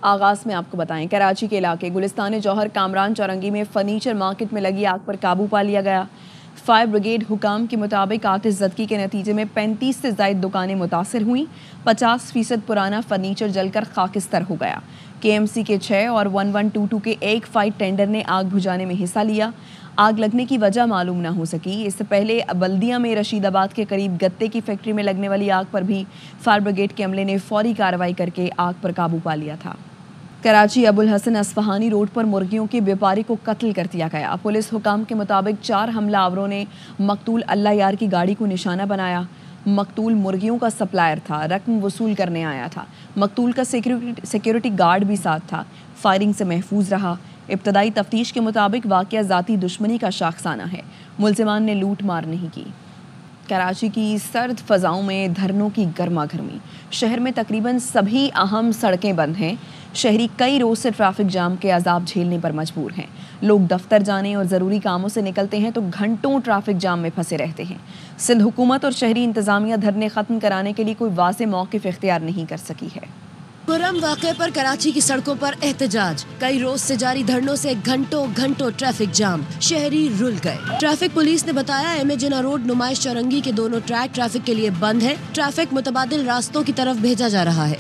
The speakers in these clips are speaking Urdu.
آغاز میں آپ کو بتائیں کراچی کے علاقے گلستان جوہر کامران چورنگی میں فرنیچر مارکیٹ میں لگی آگ پر قابو پا لیا گیا۔ فائر بریگیڈ حکام کے مطابق آتش زدگی کے نتیجے میں 35 سے زائد دکانیں متاثر ہوئیں۔ 50% پرانا فرنیچر جل کر خاکستر ہو گیا۔ KMC کے 6 اور 1122 کے ایک فائر ٹینڈر نے آگ بجھانے میں حصہ لیا۔ آگ لگنے کی وجہ معلوم نہ ہو سکی۔ اس سے پہلے بلدیہ میں رشید آباد کے قریب گتے کی فیکٹری میں لگنے والی آگ پر بھی فائر بریگیڈ کے عملے نے فوری کارروائی کر کے آگ پر قابو پا لیا تھا۔ کراچی ابو الحسن اصفہانی روڈ پر مرغیوں کے بیپاری کو قتل کر دیا گیا۔ پولیس حکام کے مطابق 4 حملہ آوروں نے مقتول اللہ یار کی گاڑی کو نشانہ بنایا۔ مقتول مرغیوں کا سپلائر تھا، رقم وصول کرنے آیا تھا۔ مقتول کا سیکیورٹی گارڈ بھی ساتھ تھا، فائرنگ سے محفوظ رہا۔ ابتدائی تفتیش کے مطابق واقعہ ذاتی دشمنی کا شاخسانہ ہے، ملزمان نے لوٹ مار نہیں کی۔ کراچی کی سرد فضاؤں میں دھرنوں کی گرما گرمی۔ شہر میں تقریباً سبھی اہم سڑکیں بند ہیں۔ شہری کئی روز سے ٹریفک جام کے عذاب جھیلنے پر مجبور ہیں۔ لوگ دفتر جانے اور ضروری کاموں سے نکلتے ہیں تو گھنٹوں ٹریفک جام میں پھنسے رہتے ہیں۔ سندھ حکومت اور شہری انتظامیہ دھرنے ختم کرانے کے لیے کوئی واضح موقف اختیار نہیں کر سکی ہے۔ کرم واقعے پر کراچی کی سڑکوں پر احتجاج۔ کئی روز سے جاری دھرنوں سے گھنٹوں ٹریفک جام، شہری رل گئے۔ ٹریفک پولیس نے بتایا MA روڈ نمائش چورنگی کے دونوں ٹریک ٹریفک کے لیے بند ہے۔ ٹریفک متبادل راستوں کی طرف بھیجا جا رہا ہے۔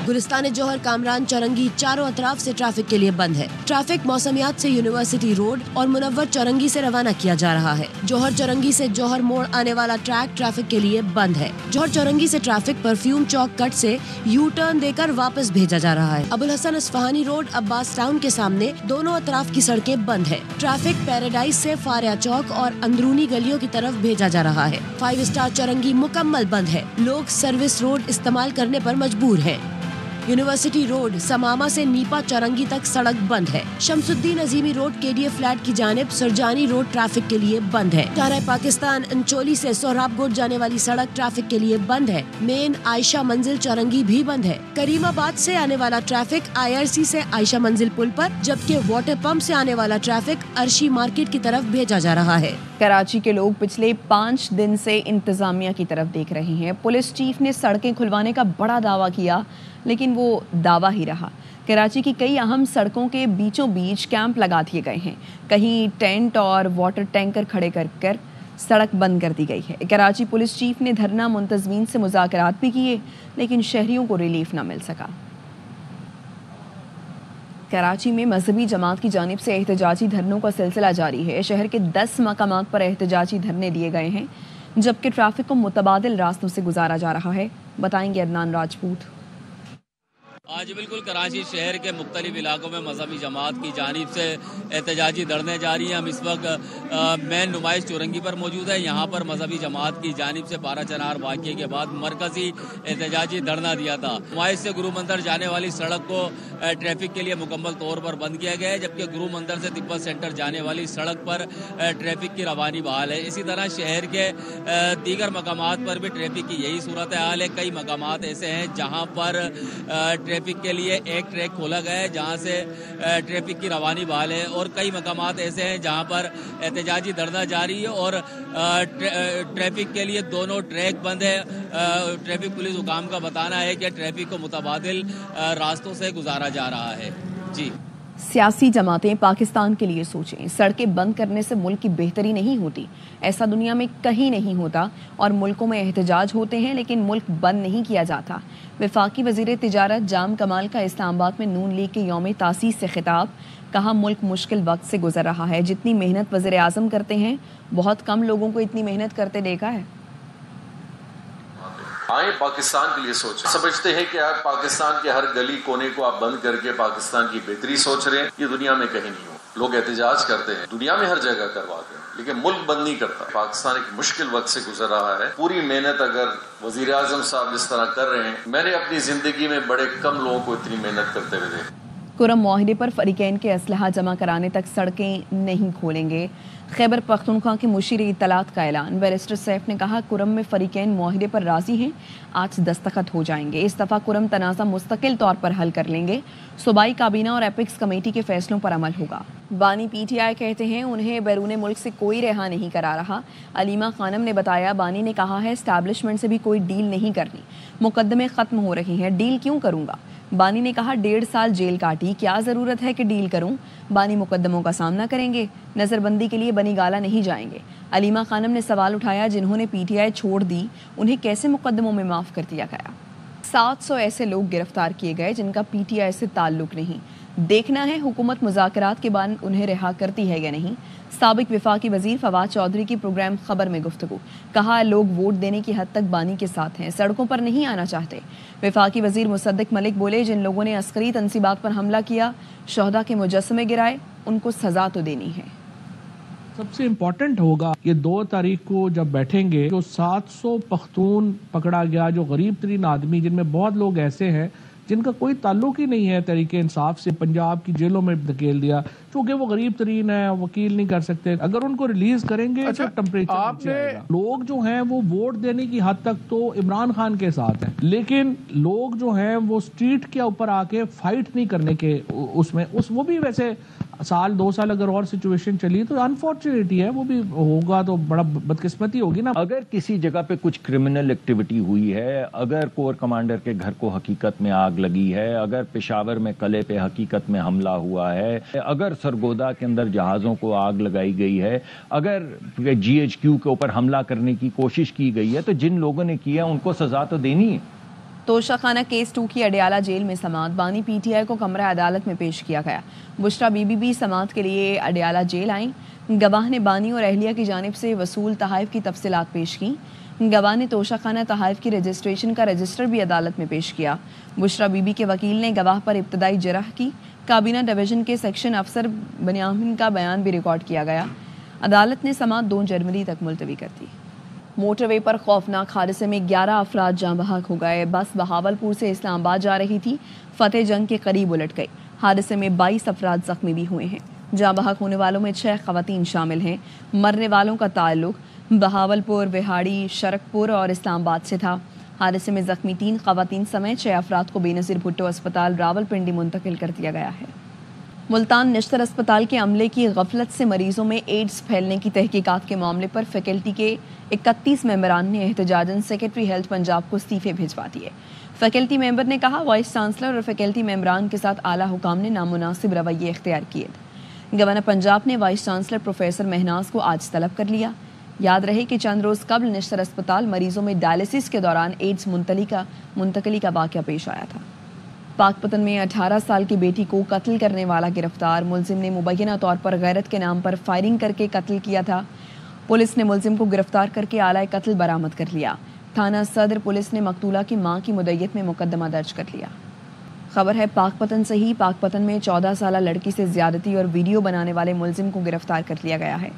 گلستان جوہر کامران چورنگی چاروں اطراف سے ٹریفک کے لیے بند ہے۔ ٹریفک موسمیات سے یونیورسٹی روڈ اور منور چورنگی سے روانہ کیا جا رہا ہے۔ جوہر چورنگی سے جوہر موڑ آنے والا ٹریک ٹریفک کے لیے بند ہے۔ جوہر چورنگی سے ٹریفک پرفیوم چوک کٹ سے یو ٹرن دے کر واپس بھیجا جا رہا ہے۔ ابو الحسن اصفہانی روڈ عباس ٹاؤن کے سامنے دونوں اطراف کی سڑکیں بند ہے۔ ٹریفک پیراڈائز سے فاریہ چوک اور اندرونی گلیوں کی طرف بھیجا جا رہا ہے۔ 5 اسٹار چورنگی مکمل بند ہے۔ لوگ سروس روڈ استعمال کرنے پر مجبور ہیں۔ یونیورسٹی روڈ سماما سے نیپا چورنگی تک سڑک بند ہے۔ شمس الدین عظیمی روڈ KDA فلیٹ کی جانب سرجانی روڈ ٹریفک کے لیے بند ہے۔ شارع پاکستان انچولی سے سہراب گوٹ جانے والی سڑک ٹریفک کے لیے بند ہے۔ مین عائشہ منزل چورنگی بھی بند ہے۔ کریم آباد سے آنے والا ٹریفک IRC سے عائشہ منزل پل پر، جبکہ واٹر پمپ سے آنے والا ٹریفک عرشی مارکیٹ کی طرف بھیجا جا رہا ہے۔ کراچی کے لوگ پچھلے 5 دن سے انتظامیہ کی طرف دیکھ رہے ہیں۔ پولیس چیف نے سڑکیں کھلوانے کا بڑا دعویٰ کیا، لیکن وہ دعویٰ ہی رہا۔ کراچی کی کئی اہم سڑکوں کے بیچوں بیچ کیمپ لگا دیے گئے ہیں۔ کہیں ٹینٹ اور واٹر ٹینکر کھڑے کر سڑک بند کر دی گئی ہے۔ کراچی پولیس چیف نے دھرنا منتظمین سے مذاکرات بھی کیے، لیکن شہریوں کو ریلیف نہ مل سکا۔ کراچی میں مذہبی جماعت کی جانب سے احتجاجی دھرنوں کا سلسلہ جاری ہے۔ شہر کے 10 مقامات پر احتجاجی دھرنے دیے گئے ہیں، جبکہ ٹریفک کو متبادل راستوں سے گزارا جا رہا ہے۔ بتائیں گے عدنان راجپوت۔ آج بالکل کراچی شہر کے مختلف علاقوں میں مذہبی جماعت کی جانب سے احتجاجی دھرنے جاری ہیں۔ ہم اس وقت مین نمائش چورنگی پر موجود ہیں۔ یہاں پر مذہبی جماعت کی جانب سے 12 چنار واقعے کے بعد مرکزی احتجاجی دھرنا دیا تھا۔ نمائش سے گرو مندر جانے والی سڑک کو ٹریفک کے لیے مکمل طور پر بند کیا گیا ہے، جبکہ گرو مندر سے تبت سینٹر جانے والی سڑک پر ٹریفک کی روانی بحال ہے۔ اسی طرح شہر کے دیگر مقامات پر بھی ٹریفک کی یہی صورتحال ہے۔ کئی مقامات ایسے ہیں جہاں پر ٹریفک کے لیے ایک ٹریک کھولا گیا ہے، جہاں سے ٹریفک کی روانی بحال ہے، اور کئی مقامات ایسے ہیں جہاں پر احتجاجی دھرنا جاری ہے اور ٹریفک کے لیے دونوں ٹریک بند ہے۔ ٹریفک پولیس حکام کا بتانا ہے کہ ٹریفک کو متبادل راستوں سے گزارا جا رہا ہے۔ جی، سیاسی جماعتیں پاکستان کے لیے سوچیں۔ سڑکیں بند کرنے سے ملک کی بہتری نہیں ہوتی، ایسا دنیا میں کہیں نہیں ہوتا، اور ملکوں میں احتجاج ہوتے ہیں لیکن ملک بند نہیں کیا جاتا۔ وفاقی وزیر تجارت جام کمال کا اسلام آباد میں نون لیگ کے یوم تاسیس سے خطاب۔ کہا ملک مشکل وقت سے گزر رہا ہے، جتنی محنت وزیر اعظم کرتے ہیں بہت کم لوگوں کو اتنی محنت کرتے دیکھا ہے۔ آئیں پاکستان کے لیے سوچیں۔ سمجھتے ہیں کہ آپ پاکستان کے ہر گلی کونے کو آپ بند کر کے پاکستان کی بہتری سوچ رہے ہیں، یہ دنیا میں کہیں نہیں ہو۔ لوگ احتجاج کرتے ہیں، دنیا میں ہر جگہ کرواتے ہیں، لیکن ملک بند نہیں کرتا۔ پاکستان ایک مشکل وقت سے گزر رہا ہے۔ پوری محنت اگر وزیر اعظم صاحب اس طرح کر رہے ہیں، میں نے اپنی زندگی میں بڑے کم لوگوں کو اتنی محنت کرتے ہوئے دیکھا۔ کرم معاہدے پر فریقین کے اسلحہ جمع کرانے تک سڑکیں نہیں کھولیں گے۔ خیبر پختونخوا کے مشیر اطلاعات کا اعلان۔ بیرسٹر سیف نے کہا کرم میں فریقین معاہدے پر راضی ہیں، آج دستخط ہو جائیں گے۔ اس دفعہ کرم تنازع مستقل طور پر حل کر لیں گے۔ صوبائی کابینہ اور ایپکس کمیٹی کے فیصلوں پر عمل ہوگا۔ بانی PTI کہتے ہیں انہیں بیرون ملک سے کوئی رہا نہیں کرا رہا۔ علیمہ خانم نے بتایا بانی نے کہا ہے اسٹیبلشمنٹ سے بھی کوئی ڈیل نہیں کرنی، مقدمے ختم ہو رہے ہیں، ڈیل کیوں کروں گا؟ بانی نے کہا 1.5 سال جیل کاٹی، کیا ضرورت ہے کہ ڈیل کروں؟ بانی مقدموں کا سامنا کریں گے، نظر بندی کے لیے بنی گالا نہیں جائیں گے۔ علیمہ خانم نے سوال اٹھایا جنہوں نے پی ٹی آئی چھوڑ دی انہیں کیسے مقدموں میں معاف کر دیا گیا؟ 700 ایسے لوگ گرفتار کیے گئے جن کا پی ٹی آئی سے تعلق نہیں، دیکھنا ہے حکومت مذاکرات کے بعد انہیں رہا کرتی ہے یا نہیں۔ سابق وفاقی وزیر فواد چودھری کی پروگرام خبر میں گفتگو، کہا لوگ ووٹ دینے کی حد تک بانی کے ساتھ ہیں، سڑکوں پر نہیں آنا چاہتے۔ وفاقی وزیر مصدق ملک بولے جن لوگوں نے عسکری تنصیبات پر حملہ کیا، شہداء کے مجسمے گرائے، ان کو سزا تو دینی ہے۔ سب سے امپورٹنٹ ہوگا کہ 2 تاریخ کو جب بیٹھیں گے جو 700 پختون پکڑا گیا، جو غریب ترین آدمی، جن میں بہت لوگ ایسے ہیں جن کا کوئی تعلق ہی نہیں ہے تحریک انصاف سے، پنجاب کی جیلوں میں دھکیل دیا چونکہ وہ غریب ترین ہے، وکیل نہیں کر سکتے۔ اگر ان کو ریلیز کریں گے تو ٹمپریچر نیچے آئے گا۔ لوگ جو ہیں وہ ووٹ دینے کی حد تک تو عمران خان کے ساتھ ہیں، لیکن لوگ جو ہیں وہ اسٹریٹ کے اوپر آ کے فائٹ نہیں کرنے کے وہ بھی ویسے 1-2 سال اگر اور سچویشن چلی تو انفارچونیٹلی ہے، وہ بھی ہوگا تو بڑا بدقسمتی ہوگی نا۔ اگر کسی جگہ پہ کچھ کرمنل ایکٹیویٹی ہوئی ہے، اگر کور کمانڈر کے گھر کو حقیقت میں آگ لگی ہے، اگر پشاور میں قلعے پہ حقیقت میں حملہ ہوا ہے، اگر سرگودا کے اندر جہازوں کو آگ لگائی گئی ہے، اگر جی ایچ کیو کے اوپر حملہ کرنے کی کوشش کی گئی ہے، تو جن لوگوں نے کیا ان کو سزا تو دینی ہے۔ توشہ خانہ کیس 2 کی اڈیالہ جیل میں سماعت، بانی پی ٹی آئی کو کمرہ عدالت میں پیش کیا گیا۔ بشرا بی بی بھی سماعت کے لیے اڈیالہ جیل آئیں۔ گواہ نے بانی اور اہلیہ کی جانب سے وصول تحائف کی تفصیلات پیش کی۔ گواہ نے توشہ خانہ تحائف کی رجسٹریشن کا رجسٹر بھی عدالت میں پیش کیا۔ بشرا بی بی کے وکیل نے گواہ پر ابتدائی جرح کی۔ کابینہ ڈویژن کے سیکشن افسر بنیامین کا بیان بھی ریکارڈ کیا گیا۔ عدالت نے سماعت 2 جنوری تک ملتوی کر دی۔ موٹر وے پر خوفناک حادثے میں 11 افراد جاں بحق ہو گئے۔ بس بہاولپور سے اسلام آباد جا رہی تھی، فتح جنگ کے قریب الٹ گئی۔ حادثے میں 22 افراد زخمی بھی ہوئے ہیں۔ جاں بحق ہونے والوں میں 6 خواتین شامل ہیں۔ مرنے والوں کا تعلق بہاولپور، وہاڑی، شرکپور اور اسلام آباد سے تھا۔ حادثے میں زخمی 3 خواتین سمیت 6 افراد کو بے نظیر بھٹو اسپتال راولپنڈی منتقل کر دیا گیا ہے۔ ملتان نشتر اسپتال کے عملے کی غفلت سے مریضوں میں ایڈز پھیلنے کی تحقیقات کے معاملے پر فیکلٹی کے 31 ممبران نے احتجاجاً سیکرٹری ہیلتھ پنجاب کو استعفے بھجوا دیے۔ فیکلٹی ممبر نے کہا وائس چانسلر اور فیکلٹی ممبران کے ساتھ اعلیٰ حکام نے نامناسب رویے اختیار کیے۔ گورنر پنجاب نے وائس چانسلر پروفیسر مہناز کو آج طلب کر لیا۔ یاد رہے کہ چند روز قبل نشتر اسپتال مریضوں میں ڈائلسس کے دوران ایڈز منتقلی کا واقعہ پیش آیا تھا۔ پاک پتن میں 18 سال کی بیٹی کو قتل کرنے والا گرفتار، ملزم نے مبینہ طور پر غیرت کے نام پر فائرنگ کر کے قتل کیا تھا۔ پولیس نے ملزم کو گرفتار کر کے آلہ قتل برآمد کر لیا۔ تھانہ صدر پولیس نے مقتولہ کی ماں کی مدعیت میں مقدمہ درج کر لیا۔ خبر ہے پاک پتن سے ہی، پاک پتن میں 14 سالہ لڑکی سے زیادتی اور ویڈیو بنانے والے ملزم کو گرفتار کر لیا گیا ہے۔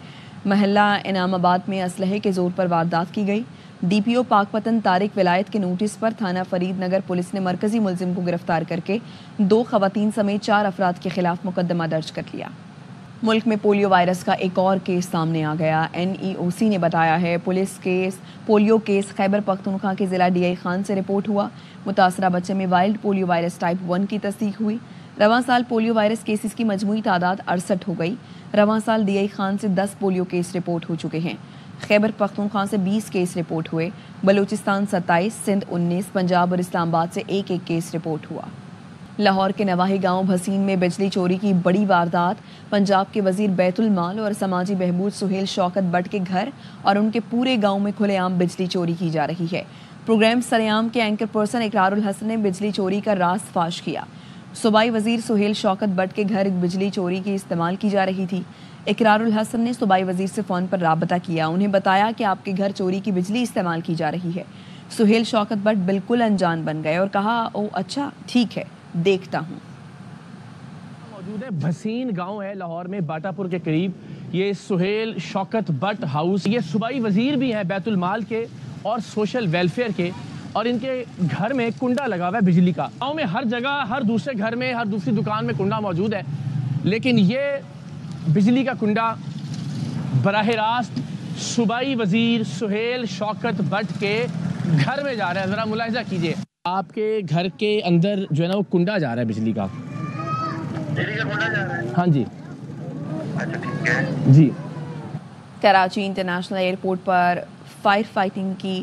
محلہ انعام آباد میں اسلحے کے زور پر واردات کی گئی۔ ڈی پی او پاک پتن طارق ولایت کے نوٹس پر تھانہ فرید نگر پولیس نے مرکزی ملزم کو گرفتار کر کے 2 خواتین سمیت 4 افراد کے خلاف مقدمہ درج کر لیا۔ ملک میں پولیو وائرس کا ایک اور کیس سامنے آ گیا۔ NEOC نے بتایا ہے پولیو کیس خیبر پختونخوا کے ضلع ڈی آئی خان سے رپورٹ ہوا۔ متاثرہ بچے میں وائلڈ پولیو وائرس ٹائپ 1 کی تصدیق ہوئی۔ رواں سال پولیو وائرس کیسز کی مجموعی تعداد 68 ہو گئی۔ رواں سال ڈی آئی خان سے 10 پولیو کیس رپورٹ ہو چکے ہیں۔ خیبر پختونخوا سے 20 کیس رپورٹ ہوئے۔ بلوچستان 27، سندھ 19، پنجاب اور اسلام آباد سے 1 کیس رپورٹ ہوا۔ لاہور کے نواحی گاؤں بھسین میں بجلی چوری کی بڑی واردات، پنجاب کے وزیر بیت المال اور سماجی بہبود سہیل شوکت بٹ کے گھر اور ان کے پورے گاؤں میں کھلے عام بجلی چوری کی جا رہی ہے۔ پروگرام سریام کے اینکر پرسن اقرار الحسن نے بجلی چوری کا راز فاش کیا۔ صوبائی وزیر سہیل شوکت بٹ کے گھر بجلی چوری کی استعمال کی جا رہی تھی۔ اقرار الحسن نے صوبائی وزیر سے فون پر رابطہ کیا، انہیں بتایا کہ آپ کے گھر چوری کی بجلی استعمال کی جا رہی ہے۔ سہیل شوکت بٹ بالکل انجان بن گئے اور کہا او اچھا ٹھیک ہے دیکھتا ہوں۔ موجود ہے بھسین گاؤں ہے لاہور میں باٹا پور کے قریب، یہ سہیل شوکت بٹ ہاؤس، یہ صوبائی وزیر بھی ہیں بیت المال کے اور سوشل ویلفیئر کے، اور ان کے گھر میں کنڈا لگا ہوا ہے بجلی کا۔ گاؤں میں ہر جگہ، ہر دوسرے گھر میں، ہر دوسری دکان میں کنڈا موجود ہے، لیکن یہ بجلی کا کنڈا براہ راست صوبائی وزیر سہیل شوکت بٹ کے گھر میں جا رہا ہے۔ ذرا ملاحظہ کیجئے، آپ کے گھر کے اندر جو ہے نا وہ کنڈا جا رہا ہے بجلی کا۔ بجلی کا کنڈا جا رہا ہے؟ ہاں جی۔ اچھا ٹھیک ہے جی۔ کراچی انٹرنیشنل ایئرپورٹ پر فائر فائٹنگ کی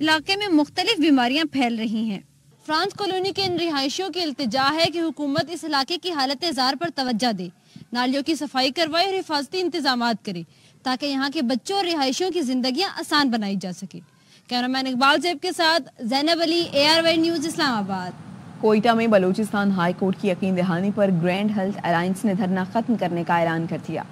علاقے میں مختلف بیماریاں پھیل رہی ہیں۔ فرانس کالونی کے ان رہائشیوں کی التجا ہے کہ حکومت اس علاقے کی حالت زار پر توجہ دے، نالیوں کی صفائی کروائے اور حفاظتی انتظامات کرے تاکہ یہاں کے بچوں اور رہائشیوں کی زندگیاں آسان بنائی جا سکے۔ کیمرامین اقبال زیب کے ساتھ زینب علی، ARY نیوز، اسلام آباد۔ کوئٹہ میں بلوچستان ہائی کورٹ کی یقین دہانی پر گرینڈ ہیلتھ الائنس نے دھرنا ختم کرنے کا اعلان کر دیا۔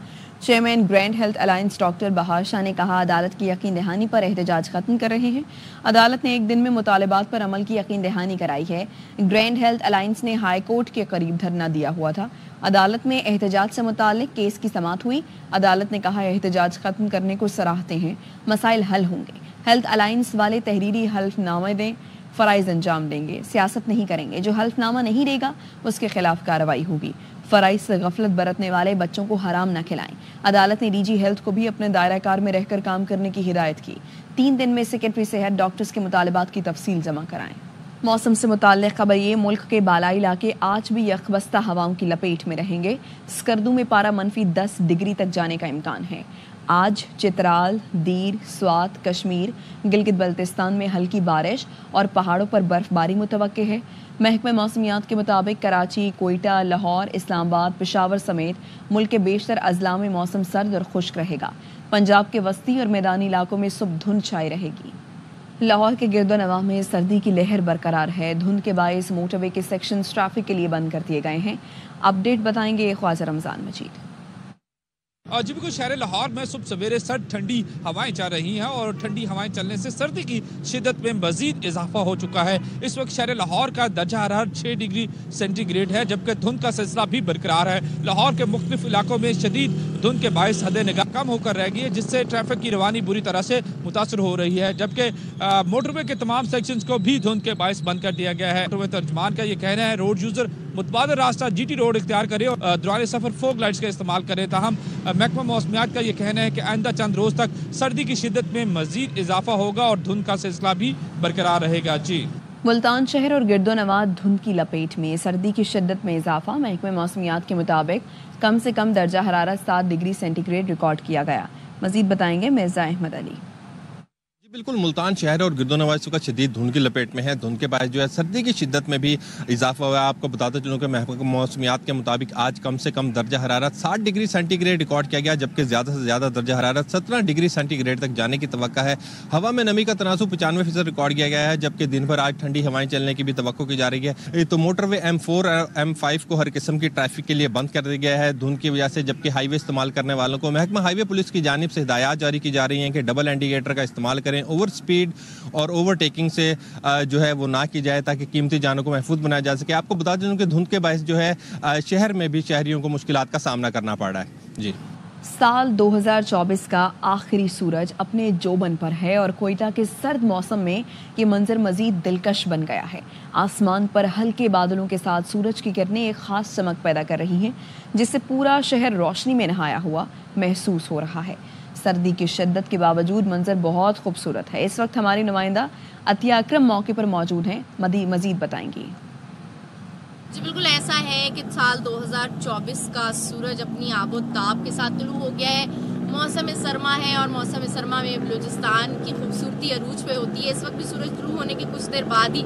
Chairman grand health alliance doctor Bahar Shah نے کہا عدالت کی یقین دہانی پر احتجاج ختم کر رہے ہیں۔ عدالت نے ایک دن میں مطالبات پر عمل کی یقین دہانی کرائی ہے۔ گرینڈ ہیلتھ الائنس نے ہائی کورٹ کے قریب دھرنا دیا ہوا تھا۔ عدالت میں احتجاج سے متعلق کیس کی سماعت ہوئی۔ عدالت نے کہا احتجاج ختم کرنے کو سراہتے ہیں، مسائل حل ہوں گے۔ ہیلتھ الائنس والے تحریری حلف نامے دیں، فرائض انجام دیں گے، سیاست نہیں کریں گے۔ جو حلف نامہ نہیں دے گا اس کے خلاف کارروائی ہوگی۔ فرائض سے غفلت برتنے والے بچوں کو حرام نہ کھلائیں۔ عدالت نے DG ہیلتھ کو بھی اپنے دائرہ کار میں رہ کر کام کرنے کی ہدایت کی۔ 3 دن میں سیکرٹری صحت ڈاکٹرز کے مطالبات کی تفصیل جمع کرائیں۔ موسم سے متعلق خبر یہ، ملک کے بالائی علاقے آج بھی یخبستہ ہواؤں کی لپیٹ میں رہیں گے۔ اسکردو میں پارہ -10 ڈگری تک جانے کا امکان ہے۔ آج چترال، دیر، سوات، کشمیر، گلگت بلتستان میں ہلکی بارش اور پہاڑوں پر برف باری متوقع ہے۔ محکمہ موسمیات کے مطابق کراچی، کوئٹہ، لاہور، اسلام آباد، پشاور سمیت ملک کے بیشتر اضلاع میں موسم سرد اور خشک رہے گا۔ پنجاب کے وسطی اور میدانی علاقوں میں صبح دھند چھائی رہے گی۔ لاہور کے گرد و نواح میں سردی کی لہر برقرار ہے۔ دھند کے باعث موٹر وے کے سیکشنز ٹریفک کے لیے بند کر دیے گئے ہیں۔ اپڈیٹ بتائیں گے خواجہ رمضان مجید۔ جی بالکل، شہر لاہور میں صبح سویرے سرد ٹھنڈی ہوائیں چل رہی ہیں اور ٹھنڈی ہوائیں چلنے سے سردی کی شدت میں مزید اضافہ ہو چکا ہے۔ اس وقت شہر لاہور کا درجہ حرارت 6 ڈگری سینٹی گریڈ ہے، جبکہ دھند کا سلسلہ بھی برقرار ہے۔ لاہور کے مختلف علاقوں میں شدید دھند کے باعث حد نگاہ کم ہو کر رہ گئی ہے، جس سے ٹریفک کی روانی بری طرح سے متاثر ہو رہی ہے، جبکہ موٹر وے کے تمام سیکشنز کو بھی دھند کے باعث بند کر دیا گیا ہے۔ موٹر وے ترجمان کا یہ کہنا ہے روڈ یوزر متبادل راستہ GT روڈ اختیار کرے اور دوران سفر فوگ لائٹس کا استعمال کرے۔ تاہم محکمہ موسمیات کا یہ کہنا ہے کہ آئندہ چند روز تک سردی کی شدت میں مزید اضافہ ہوگا اور دھند کا سلسلہ بھی برقرار رہے گا۔ جی ملتان شہر اور گرد و نواح دھند کی لپیٹ میں، سردی کی شدت میں اضافہ۔ محکمہ موسمیات کے مطابق کم سے کم درجہ حرارت 7 ڈگری سینٹی گریڈ ریکارڈ کیا گیا۔ مزید بتائیں گے مرزا احمد علی۔ بالکل، ملتان شہر اور گرد و نواح اس وقت شدید دھند کی لپیٹ میں ہے۔ دھند کے باعث جو ہے سردی کی شدت میں بھی اضافہ ہوا ہے۔ آپ کو بتاتے چلوں کہ محکمہ موسمیات کے مطابق آج کم سے کم درجہ حرارت 7 ڈگری سینٹی گریڈ ریکارڈ کیا گیا، جبکہ زیادہ سے زیادہ درجہ حرارت 17 ڈگری سینٹی گریڈ تک جانے کی توقع ہے۔ ہوا میں نمی کا تناسب 95% ریکارڈ کیا گیا ہے، جبکہ دن بھر آج ٹھنڈی ہوائیں چلنے کی بھی توقع کی جا رہی ہے۔ تو موٹر وے M4 اور M5 کو ہر قسم کی ٹریفک کے لیے بند کر دیا گیا ہے دھند کی وجہ سے، جبکہ ہائی وے استعمال کرنے والوں کو محکمہ ہائی وے پولیس کی جانب سے ہدایات جاری کی جا رہی ہیں کہ ڈبل انڈیکیٹر کا استعمال کریں، اوور سپیڈ اور اوور ٹیکنگ سے جو ہے وہ نہ کی جائے تاکہ قیمتی جانوں کو محفوظ بنایا جا سکے۔ آپ کو بتا دوں کہ دھند کے باعث جو ہے شہر میں بھی شہریوں کو مشکلات کا سامنا کرنا پڑ رہا ہے۔ جی سال 2024 کا آخری سورج اپنے جوبن پر ہے اور کوئٹہ کے سرد موسم میں یہ منظر مزید دلکش بن گیا ہے۔ آسمان پر ہلکے بادلوں کے ساتھ سورج کی کرنیں ایک خاص چمک پیدا کر رہی ہیں، جس سے پورا شہر روشنی میں نہایا ہوا محسوس ہو رہا ہے۔ سردی کی شدت کے باوجود منظر بہت خوبصورت ہے۔ اس وقت ہماری نمائندہ عطیہ اکرم موقع پر موجود ہیں، مزید بتائیں گی۔ جی بالکل ایسا ہے کہ سال 2024 کا سورج اپنی آب و تاب کے ساتھ طلوع ہو گیا ہے۔ موسم سرما ہے اور موسم سرما میں بلوچستان کی خوبصورتی عروج پہ ہوتی ہے۔ اس وقت بھی سورج طلوع ہونے کے کچھ دیر بعد ہی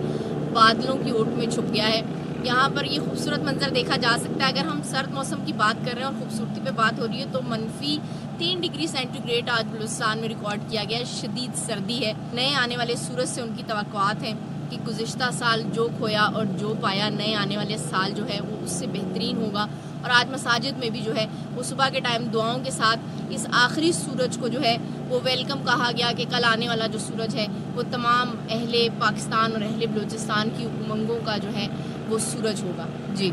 بادلوں کی اوٹ میں چھپ گیا ہے۔ یہاں پر یہ خوبصورت منظر دیکھا جا سکتا ہے۔ اگر ہم سرد موسم کی بات کر رہے ہیں اور خوبصورتی پہ بات ہو رہی ہے تو -3 ڈگری سینٹی گریڈ آج بلوچستان میں ریکارڈ کیا گیا ہے۔ شدید سردی ہے۔ نئے آنے والے سورج سے ان کی توقعات ہیں کہ گزشتہ سال جو کھویا اور جو پایا، نئے آنے والے سال جو ہے وہ اس سے بہترین ہوگا۔ اور آج مساجد میں بھی جو ہے وہ صبح کے ٹائم دعاؤں کے ساتھ اس آخری سورج کو جو ہے وہ ویلکم کہا گیا کہ کل آنے والا جو سورج ہے وہ تمام اہل پاکستان اور اہل بلوچستان کی امنگوں کا جو ہے وہ سورج ہوگا۔ جی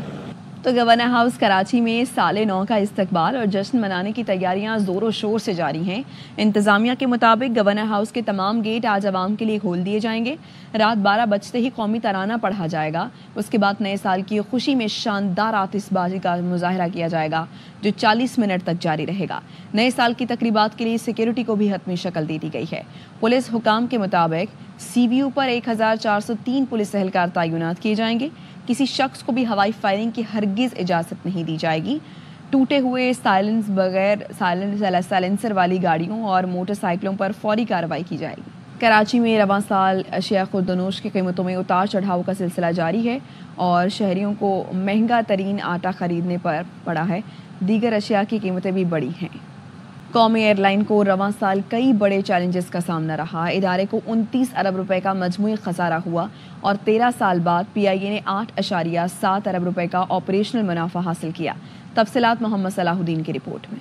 تو گورنر ہاؤس کراچی میں سال نو کا استقبال اور جشن منانے کی تیاریاں زور و شور سے جاری ہیں۔ انتظامیہ کے مطابق گورنر ہاؤس کے تمام گیٹ آج عوام کے لیے کھول دیے جائیں گے۔ رات 12 بجتے ہی قومی ترانہ پڑھا جائے گا۔ اس کے بعد نئے سال کی خوشی میں شاندار آتش بازی کا مظاہرہ کیا جائے گا جو 40 منٹ تک جاری رہے گا۔ نئے سال کی تقریبات کے لیے سیکیورٹی کو بھی حتمی شکل دے دی گئی ہے۔ پولیس حکام کے مطابق CVU پر 1403 پولیس اہلکار تعینات کیے جائیں گے۔ کسی شخص کو بھی ہوائی فائرنگ کی ہرگز اجازت نہیں دی جائے گی۔ ٹوٹے ہوئے سائلنسر والی گاڑیوں اور موٹر سائیکلوں پر فوری کارروائی کی جائے گی۔ کراچی میں رواں سال اشیاء خوردنوش کی قیمتوں میں اتار چڑھاؤ کا سلسلہ جاری ہے اور شہریوں کو مہنگا ترین آٹا خریدنے پر پڑا ہے. دیگر اشیاء کی قیمتیں بھی بڑھی ہیں. قومی ایئر لائن کو رواں سال کئی بڑے چیلنجز کا سامنا رہا. ادارے کو 29 ارب روپے کا مجموعی خسارہ ہوا اور 13 سال بعد پی آئی اے نے 8.7 ارب روپے کا آپریشنل منافع حاصل کیا. تفصیلات محمد صلاح الدین کی رپورٹ میں.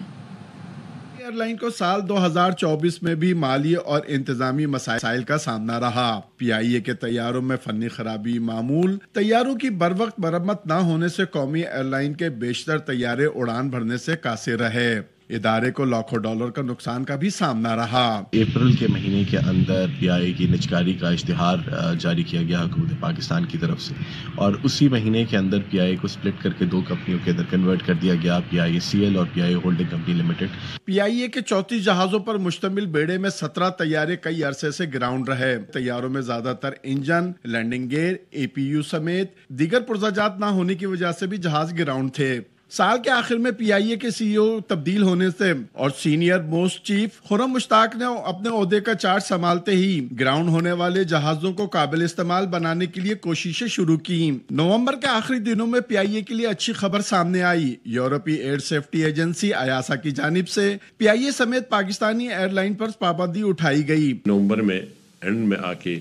ایئر لائن کو سال 2024 میں بھی مالی اور انتظامی مسائل کا سامنا رہا. پی آئی اے کے طیاروں میں فنی خرابی معمول. طیاروں کی بروقت مرمت نہ ہونے سے قومی ایئر لائن کے بیشتر طیارے اڑان بھرنے سے قاصر رہے. ادارے کو لاکھوں ڈالر کا نقصان کا بھی سامنا رہا. اپریل کے مہینے کے اندر پی آئی اے کی نجکاری کا اشتہار جاری کیا گیا حکومت پاکستان کی طرف سے اور اسی مہینے کے اندر پی آئی اے کو سپلٹ کر کے 2 کمپنیوں کے اندر کنورٹ کر دیا گیا, پی آئی اے سی ایل اور پی آئی اے ہولڈنگ کمپنی لمیٹڈ. پی آئی اے کے 34 جہازوں پر مشتمل بیڑے میں 17 طیارے کئی عرصے سے گراؤنڈ رہے. طیاروں میں زیادہ تر انجن, لینڈنگ گیئر, اے پی یو سمیت دیگر پرزاجات نہ ہونے کی وجہ سے بھی جہاز گراؤنڈ تھے. سال کے آخر میں پی آئی اے کے سی ای او تبدیل ہونے سے اور سینئر موسٹ چیف خرم مشتاق نے اپنے عہدے کا چارج سنبھالتے ہی گراؤنڈ ہونے والے جہازوں کو قابل استعمال بنانے کے لیے کوششیں شروع کی. نومبر کے آخری دنوں میں پی آئی اے کے لیے اچھی خبر سامنے آئی. یورپی ایئر سیفٹی ایجنسی ایاسا کی جانب سے پی آئی اے سمیت پاکستانی ایئر لائن پر پابندی اٹھائی گئی. نومبر میں اینڈ میں آ کے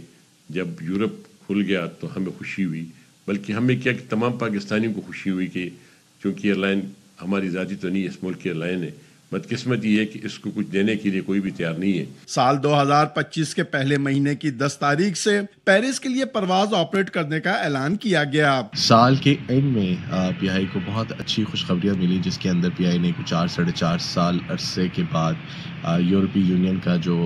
جب یورپ کھل گیا تو ہمیں خوشی ہوئی, بلکہ ہمیں کیا کہ تمام پاکستانیوں کو خوشی ہوئی کہ چونکہ ایئر لائن ہماری ذاتی تو نہیں, اس ملک کی ایئر لائن ہے, بدقسمت یہ ہے کہ اس کو کچھ دینے کے لیے کوئی بھی تیار نہیں ہے. سال 2025 کے پہلے مہینے کی 10 تاریخ سے پیرس کے لیے پرواز آپریٹ کرنے کا اعلان کیا گیا. سال کے اینڈ میں پی آئی کو بہت اچھی خوشخبریاں ملی, جس کے اندر پی آئی نے 4.5 سال عرصے کے بعد یورپی یونین کا جو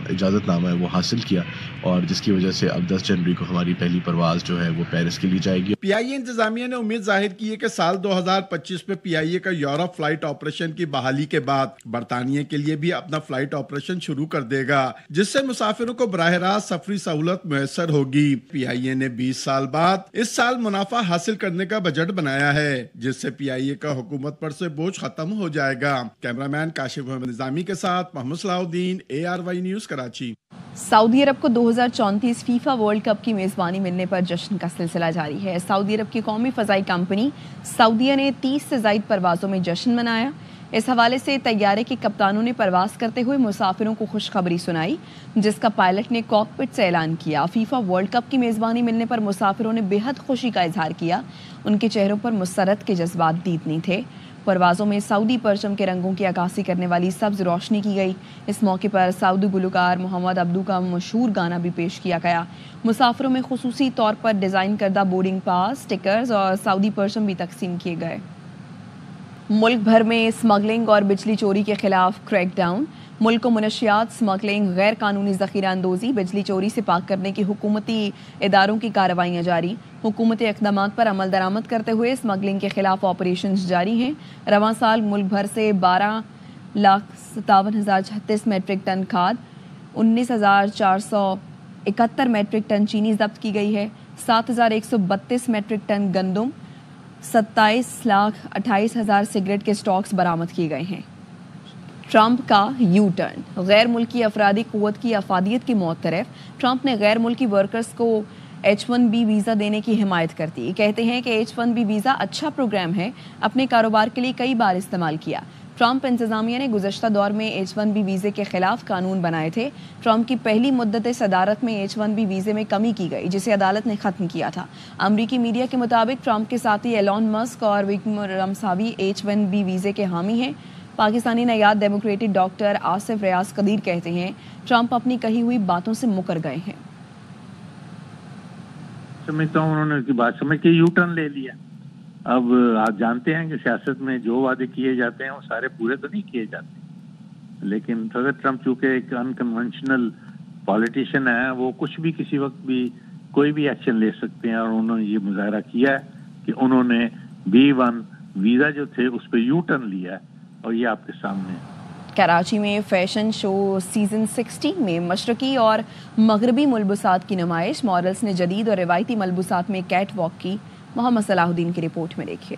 اجازت نامہ ہے وہ حاصل کیا اور جس کی وجہ سے اب 10 جنوری کو ہماری پہلی پرواز جو ہے وہ پیرس کے لیے جائے گی. پی آئی اے انتظامیہ نے امید ظاہر کی ہے کہ سال 2025 میں پی آئی اے کا یورپ فلائٹ آپریشن کی بحالی کے بعد برطانیہ کے لیے بھی اپنا فلائٹ آپریشن شروع کر دے گا, جس سے مسافروں کو براہ راست سفری سہولت میسر ہوگی. پی آئی اے نے 20 سال بعد اس سال منافع حاصل کرنے کا بجٹ بنایا ہے, جس سے پی آئی اے کا حکومت پر سے بوجھ ختم ہو جائے گا. کیمرامین کاشف محمد نظامی کے ساتھ محمد صلاح الدین, اے آر وائی نیوز کراچی. سعودی عرب کو 2034 فیفا ورلڈ کپ کی میزبانی ملنے پر جشن کا سلسلہ جاری ہے. سعودی عرب کی قومی فضائی کمپنی سعودیہ نے 30 سے زائد پروازوں میں جشن منایا. اس حوالے سے طیارے کے کپتانوں نے پرواز کرتے ہوئے مسافروں کو خوشخبری سنائی, جس کا پائلٹ نے کاکپٹ سے اعلان کیا. فیفا ورلڈ کپ کی میزبانی ملنے پر مسافروں نے بے حد خوشی کا اظہار کیا. ان کے چہروں پر مسرت کے جذبات دیدنی تھے. پروازوں میں سعودی پرچم کے رنگوں کی عکاسی کرنے والی سبز روشنی کی گئی. اس موقع پر سعودی گلوکار محمد عبدو کا مشہور گانا بھی پیش کیا گیا. مسافروں میں خصوصی طور پر ڈیزائن کردہ بورڈنگ پاس, سٹیکرز اور سعودی پرچم بھی تقسیم کیے گئے. ملک بھر میں اسمگلنگ اور بجلی چوری کے خلاف کریک ڈاؤن. ملک کو منشیات, اسمگلنگ, غیر قانونی ذخیرہ اندوزی, بجلی چوری سے پاک کرنے کی حکومتی اداروں کی کارروائیاں جاری. حکومتی اقدامات پر عمل درآمد کرتے ہوئے اسمگلنگ کے خلاف آپریشنز جاری ہیں. رواں سال ملک بھر سے 12,57,036 میٹرک ٹن کھاد, 19,471 میٹرک ٹن چینی ضبط کی گئی ہے. 7,132 میٹرک ٹن گندم, 27,28,000 سگریٹ کے سٹاکس برآمد کیے گئے ہیں. ٹرمپ کا یو ٹرن, غیر ملکی افرادی قوت کی افادیت کی معترف. ٹرمپ نے غیر ملکی ورکرز کو H1B ویزا دینے کی حمایت کر دی. کہتے ہیں کہ H1B ویزا اچھا پروگرام ہے, اپنے کاروبار کے لیے کئی بار استعمال کیا. ٹرمپ انتظامیہ نے گزشتہ دور میں H1B ویزے کے خلاف قانون بنائے تھے. ٹرمپ کی پہلی مدت صدارت میں H1B ویزے میں کمی کی گئی, جسے عدالت نے ختم کیا تھا. امریکی میڈیا کے مطابق ٹرمپ کے ساتھی ایلون مسک اور وکرم رامساوی H1B ویزے کے حامی ہیں. پاکستانی نیاد ڈیموکریٹک ڈاکٹر آصف ریاض قدیر کہتے ہیں ٹرمپ اپنی کہی ہوئی باتوں سے مکر گئے ہیں. سمجھتا ہوں انہوں نے اس کی بات سمجھ کے یو ٹرن لے لیا. اب آپ جانتے ہیں کہ سیاست میں جو وعدے کیے جاتے ہیں وہ سارے پورے تو نہیں کیے جاتے, لیکن صدر ٹرمپ چونکہ ایک انکنونشنل پالیٹیشین ہے, وہ کچھ بھی کسی وقت بھی کوئی بھی ایکشن لے سکتے ہیں, اور انہوں نے یہ مظاہرہ کیا ہے کہ انہوں نے B1 ویزا جو تھے اس پہ یو ٹرن لیا ہے, اور یہ آپ کے سامنے ہے. کراچی میں فیشن شو سیزن 16 میں مشرقی اور مغربی ملبوسات کی نمائش. ماڈلز نے جدید اور روایتی ملبوسات میں کیٹ واک کی. محمد صلاح الدین کی رپورٹ میں دیکھیے.